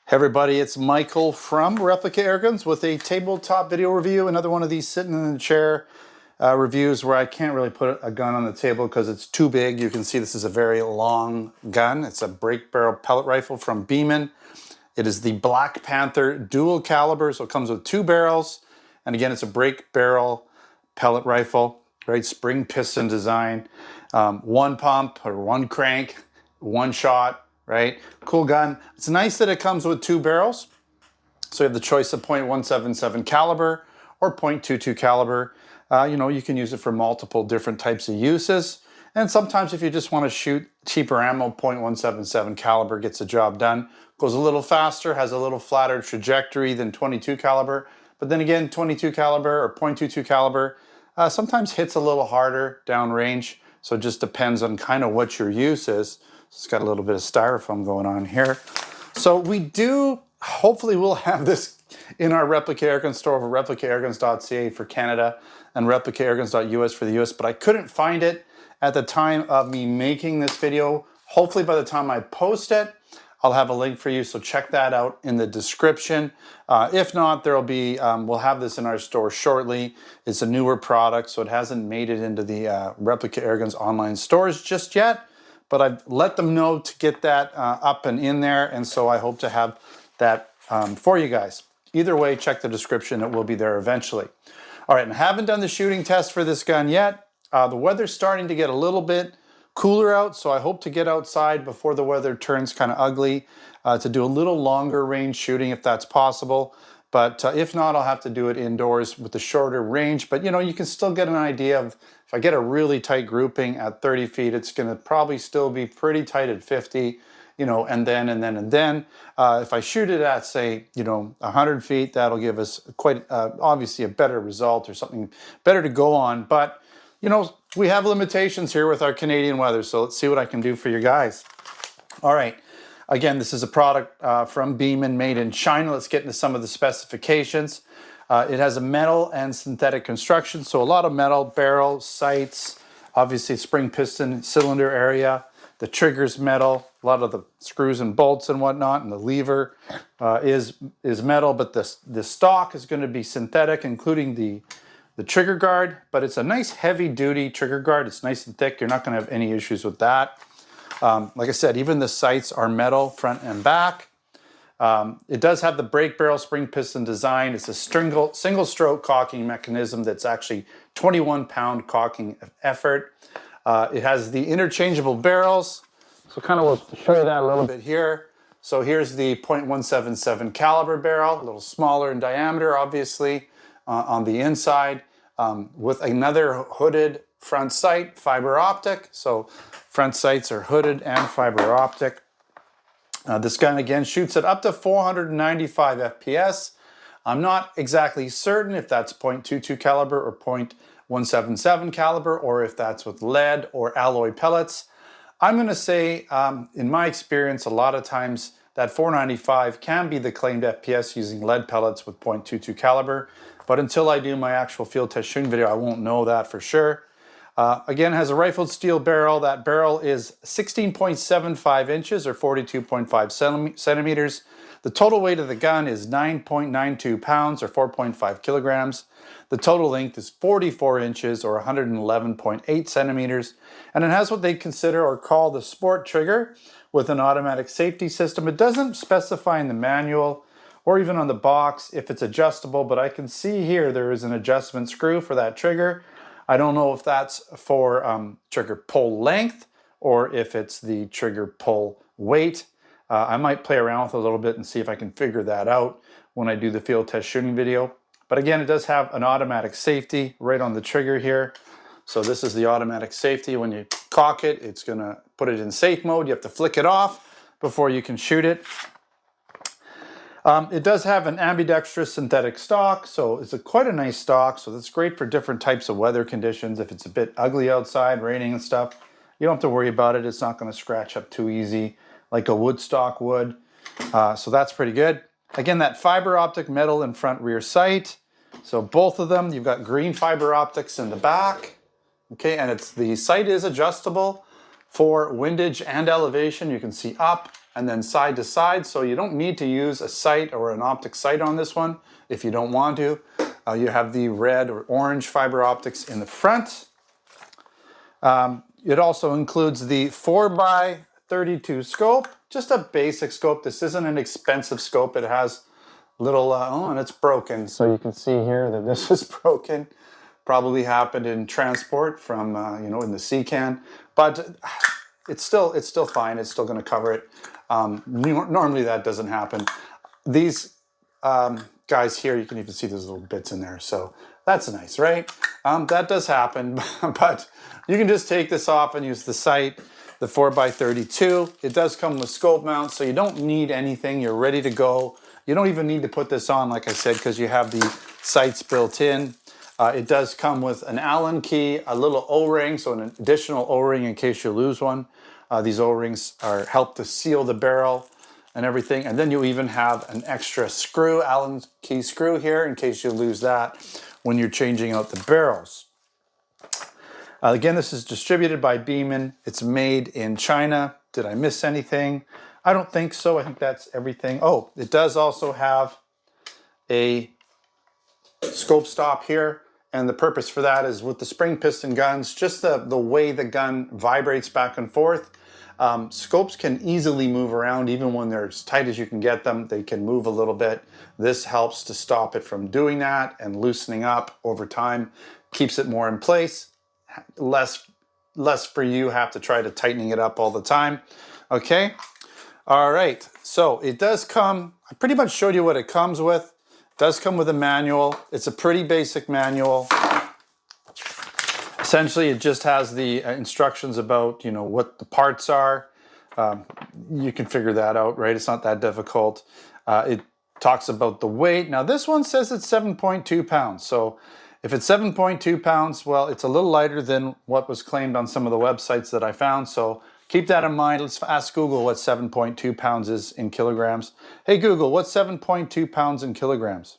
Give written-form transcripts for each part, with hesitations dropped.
Hey everybody, it's Michael from Replica Airguns with a tabletop video review. Another one of these sitting in the chair reviews where I can't really put a gun on the table because it's too big. You can see this is a very long gun. It's a break barrel pellet rifle from Beeman. It is the Black Panther dual caliber, so it comes with two barrels. And again, it's a break barrel pellet rifle, right? Spring piston design, one pump or one crank, one shot. Right? Cool gun. It's nice that it comes with two barrels. So you have the choice of .177 caliber or .22 caliber. You can use it for multiple different types of uses. And sometimes if you just want to shoot cheaper ammo, .177 caliber gets the job done. Goes a little faster, has a little flatter trajectory than .22 caliber. But then again, .22 caliber or .22 caliber sometimes hits a little harder downrange. So it just depends on kind of what your use is. It's got a little bit of styrofoam going on here. So we do, hopefully we'll have this in our Replica Airgun store over replicairguns.ca for Canada and replicairguns.us for the US, but I couldn't find it at the time of me making this video. Hopefully by the time I post it, I'll have a link for you, so check that out in the description. If not, there'll be, we'll have this in our store shortly. It's a newer product, so it hasn't made it into the Replica Airguns online stores just yet. But I've let them know to get that up and in there, and so I hope to have that for you guys. Either way, check the description. It will be there eventually. All right, and I haven't done the shooting test for this gun yet. The weather's starting to get a little bit cooler out, so I hope to get outside before the weather turns kind of ugly to do a little longer range shooting if that's possible. But if not, I'll have to do it indoors with the shorter range. But you can still get an idea of, if I get a really tight grouping at 30 feet, it's going to probably still be pretty tight at 50, and then. If I shoot it at, say, 100 feet, that'll give us quite obviously a better result or something better to go on. But, we have limitations here with our Canadian weather, so let's see what I can do for you guys. All right. Again, this is a product from Beeman made in China. Let's get into some of the specifications. It has a metal and synthetic construction, so a lot of metal, barrel, sights, obviously spring piston cylinder area. The trigger's metal, a lot of the screws and bolts and whatnot, and the lever is metal, but the stock is going to be synthetic, including the trigger guard, but it's a nice heavy-duty trigger guard. It's nice and thick. You're not going to have any issues with that. Like I said, even the sights are metal front and back. It does have the break barrel spring piston design. It's a single stroke cocking mechanism that's actually 21-pound cocking effort. It has the interchangeable barrels. So kind of we'll show you that a little bit here. So here's the .177 caliber barrel, a little smaller in diameter, obviously, on the inside, with another hooded front sight, fiber optic. So front sights are hooded and fiber optic. This gun again shoots at up to 495 FPS. I'm not exactly certain if that's .22 caliber or .177 caliber, or if that's with lead or alloy pellets. I'm going to say, in my experience, a lot of times that 495 can be the claimed FPS using lead pellets with .22 caliber. But until I do my actual field test shooting video, I won't know that for sure. Again, it has a rifled steel barrel. That barrel is 16.75 inches or 42.5 centimeters. The total weight of the gun is 9.92 pounds or 4.5 kilograms. The total length is 44 inches or 111.8 centimeters. And it has what they consider or call the sport trigger with an automatic safety system. It doesn't specify in the manual or even on the box if it's adjustable, but I can see here there is an adjustment screw for that trigger. I don't know if that's for trigger pull length or if it's the trigger pull weight. I might play around with it a little bit and see if I can figure that out when I do the field test shooting video. But again, it does have an automatic safety right on the trigger here. So this is the automatic safety. When you cock it, it's going to put it in safe mode. You have to flick it off before you can shoot it. It does have an ambidextrous synthetic stock, so it's quite a nice stock, so that's great for different types of weather conditions. If it's a bit ugly outside, raining and stuff, you don't have to worry about it. It's not going to scratch up too easy like a wood stock would, so that's pretty good. Again, that fiber optic metal in front rear sight, so both of them, you've got green fiber optics in the back, and the sight is adjustable for windage and elevation. You can see up and then side to side. So you don't need to use a sight or an optic sight on this one if you don't want to. You have the red or orange fiber optics in the front. It also includes the 4x32 scope, just a basic scope. This isn't an expensive scope. It has little, oh, and it's broken. So you can see here that this is broken. Probably happened in transport from, you know, in the sea can, but it's still fine. It's still going to cover it. Normally that doesn't happen. These guys here, you can even see those little bits in there. So that's nice, right? That does happen, but you can just take this off and use the sight, the 4x32. It does come with scope mount, so you don't need anything. You're ready to go. You don't even need to put this on, like I said, because you have the sights built in. It does come with an Allen key, a little O-ring, so an additional O-ring in case you lose one. These O-rings help to seal the barrel and everything. And then you even have an extra screw, Allen key screw here, in case you lose that when you're changing out the barrels. Again, this is distributed by Beeman. It's made in China. Did I miss anything? I don't think so. I think that's everything. Oh, it does also have a scope stop here. And the purpose for that is with the spring piston guns, just the way the gun vibrates back and forth. Scopes can easily move around even when they're as tight as you can get them. They can move a little bit. This helps to stop it from doing that and loosening up over time. Keeps it more in place. Less for you have to try to tightening it up all the time. Okay. All right. So it does come, I pretty much showed you what it comes with. It does come with a manual. It's a pretty basic manual. Essentially, it just has the instructions about, you know, what the parts are. You can figure that out, right? It's not that difficult. It talks about the weight. Now, this one says it's 7.2 pounds. So if it's 7.2 pounds, well, it's a little lighter than what was claimed on some of the websites that I found. So keep that in mind. Let's ask Google what 7.2 pounds is in kilograms. Hey, Google, what's 7.2 pounds in kilograms?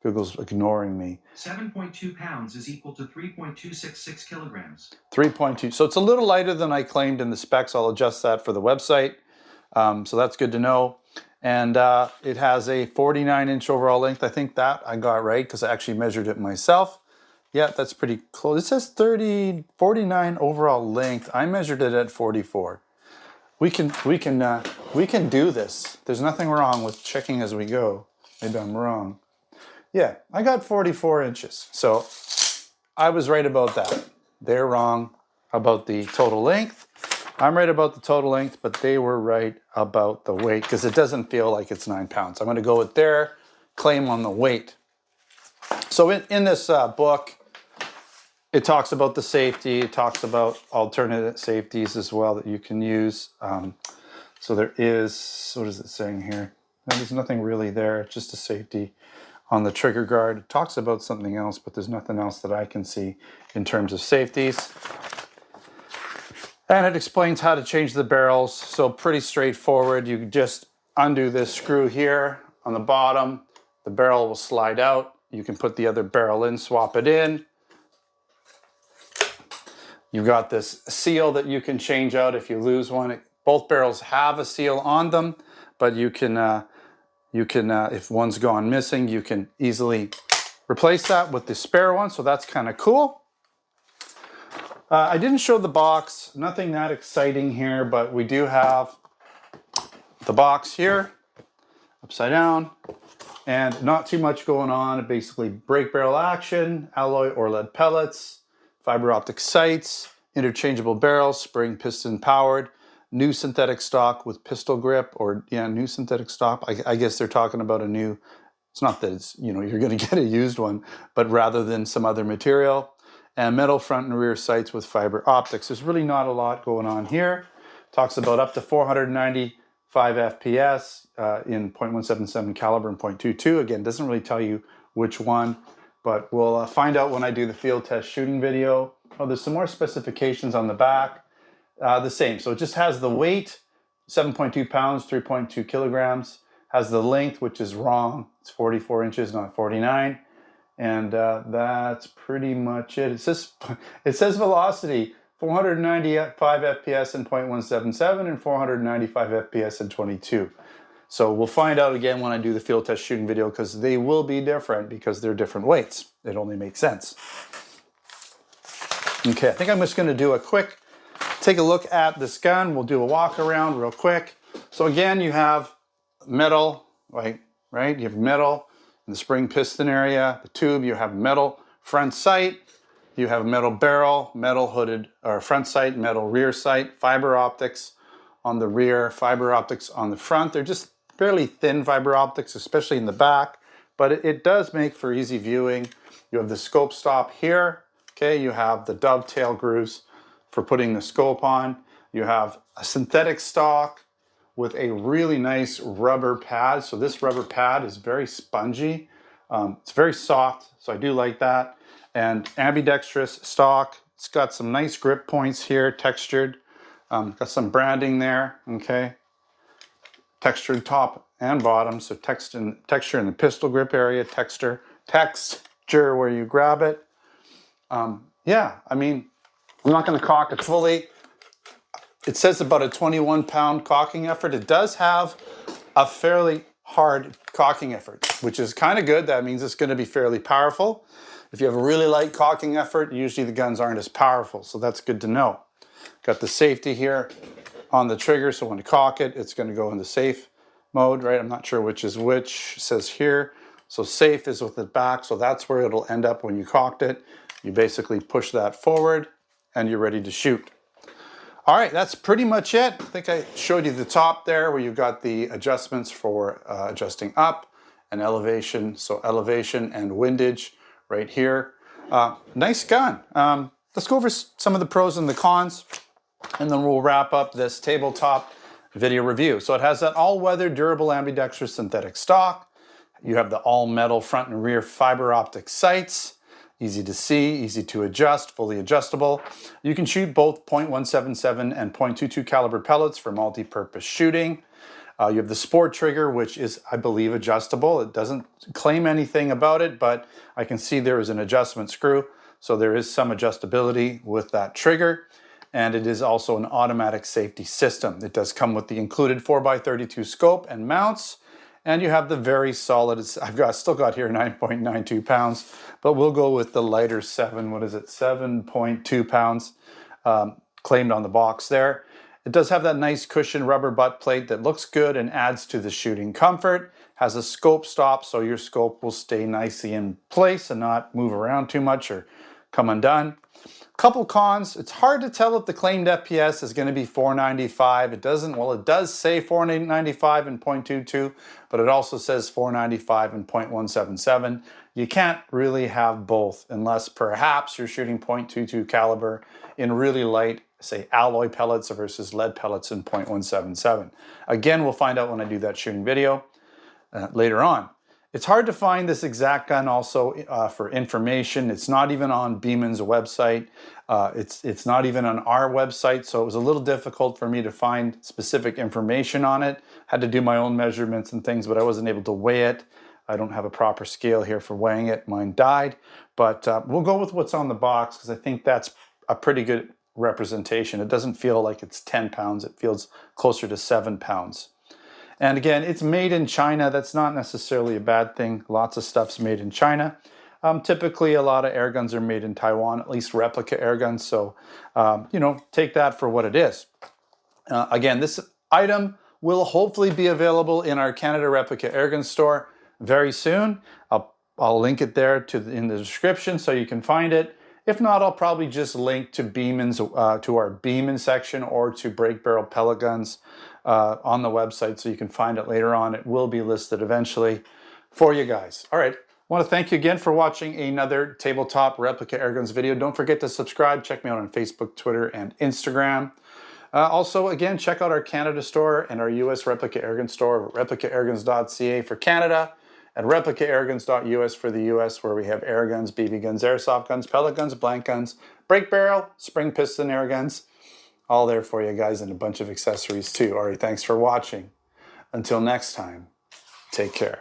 Google's ignoring me. 7.2 pounds is equal to 3.266 kilograms. 3.2. So it's a little lighter than I claimed in the specs. I'll adjust that for the website. So that's good to know. And it has a 49-inch overall length. I think that I got right because I actually measured it myself. Yeah, that's pretty close. It says 49 overall length. I measured it at 44. We can do this. There's nothing wrong with checking as we go. Maybe I'm wrong. Yeah, I got 44 inches. So I was right about that. They're wrong about the total length. I'm right about the total length, but they were right about the weight because it doesn't feel like it's 9 pounds. I'm going to go with their claim on the weight. So in this book, it talks about the safety. It talks about alternate safeties as well that you can use. So there is, what is it saying here? There's nothing really there, just a safety on the trigger guard. It talks about something else, but there's nothing else that I can see in terms of safeties. And it explains how to change the barrels. So pretty straightforward. You just undo this screw here on the bottom. The barrel will slide out. You can put the other barrel in, swap it in. You've got this seal that you can change out if you lose one. Both barrels have a seal on them, but you can if one's gone missing, you can easily replace that with the spare one. So that's kind of cool. I didn't show the box, nothing that exciting here, but we do have the box here, upside down, and not too much going on. Basically brake barrel action, alloy or lead pellets, fiber optic sights, interchangeable barrels, spring piston powered, new synthetic stock with pistol grip, or yeah, new synthetic stock. I guess they're talking about a new, it's not that it's, you know, you're going to get a used one, but rather than some other material. And metal front and rear sights with fiber optics. There's really not a lot going on here. Talks about up to 495 FPS in .177 caliber and .22. Again, doesn't really tell you which one, but we'll find out when I do the field test shooting video. Oh, there's some more specifications on the back. The same. So it just has the weight, 7.2 pounds, 3.2 kilograms. Has the length, which is wrong. It's 44 inches, not 49. And that's pretty much it. It says velocity, 495 FPS in .177 and 495 FPS in 22. So we'll find out again when I do the field test shooting video, because they will be different because they're different weights. It only makes sense. Okay, I think I'm just going to do a quick take a look at this gun. We'll do a walk around real quick. So again, you have metal, right? You have metal in the spring piston area, the tube. You have metal front sight. You have metal barrel, metal hooded or front sight, metal rear sight, fiber optics on the rear, fiber optics on the front. They're just fairly thin fiber optics, especially in the back, but it does make for easy viewing. You have the scope stop here. Okay, you have the dovetail grooves for putting the scope on. You have a synthetic stock with a really nice rubber pad. So this rubber pad is very spongy. It's very soft, so I do like that. And ambidextrous stock. It's got some nice grip points here, textured. Got some branding there, okay? Textured top and bottom, so texture in the pistol grip area, texture where you grab it. Yeah, I mean, I'm not going to cock it fully. It says about a 21-pound cocking effort. It does have a fairly hard cocking effort, which is kind of good. That means it's going to be fairly powerful. If you have a really light cocking effort, usually the guns aren't as powerful, so that's good to know. Got the safety here on the trigger, so when you cock it, it's going to go into safe mode, right? I'm not sure which is which. It says here. So safe is with the back, so that's where it'll end up when you cocked it. You basically push that forward, and you're ready to shoot. All right, that's pretty much it. I think I showed you the top there where you've got the adjustments for adjusting up and elevation. So elevation and windage right here. Nice gun. Let's go over some of the pros and the cons, and then we'll wrap up this tabletop video review. So it has that all-weather durable ambidextrous synthetic stock. You have the all-metal front and rear fiber optic sights. Easy to see, easy to adjust, fully adjustable. You can shoot both .177 and .22 caliber pellets for multi-purpose shooting. You have the sport trigger, which is, I believe, adjustable. It doesn't claim anything about it, but I can see there is an adjustment screw, so there is some adjustability with that trigger. And it is also an automatic safety system. It does come with the included 4x32 scope and mounts. And you have the very solid, still got here 9.92 pounds, but we'll go with the lighter 7.2 pounds claimed on the box there. It does have that nice cushion rubber butt plate that looks good and adds to the shooting comfort. Has a scope stop, so your scope will stay nicely in place and not move around too much or come undone. Couple cons. It's hard to tell if the claimed FPS is going to be 495. It does say 495 in .22, but it also says 495 in .177. You can't really have both unless perhaps you're shooting .22 caliber in really light, say, alloy pellets versus lead pellets in .177. Again, we'll find out when I do that shooting video later on. It's hard to find this exact gun also for information. It's not even on Beeman's website. It's not even on our website, so it was a little difficult for me to find specific information on it. Had to do my own measurements and things, but I wasn't able to weigh it. I don't have a proper scale here for weighing it. Mine died, but we'll go with what's on the box because I think that's a pretty good representation. It doesn't feel like it's 10 pounds. It feels closer to 7 pounds. And again, it's made in China. That's not necessarily a bad thing. Lots of stuff's made in China. Typically, a lot of air guns are made in Taiwan, at least replica air guns. So, take that for what it is. Again, this item will hopefully be available in our Canada Replica Airgun store very soon. I'll link it there in the description so you can find it. If not, I'll probably just link to Beeman's to our Beeman section or to Break Barrel Pellet Guns on the website so you can find it later on. It will be listed eventually for you guys. All right. I want to thank you again for watching another tabletop replica airguns video. Don't forget to subscribe. Check me out on Facebook, Twitter, and Instagram. Also, again, check out our Canada store and our US Replica Airgun store, replicairguns.ca for Canada, and replicairguns.us for the US, where we have air guns, BB guns, airsoft guns, pellet guns, blank guns, break barrel, spring piston air guns, all there for you guys, and a bunch of accessories too. All right, thanks for watching. Until next time, take care.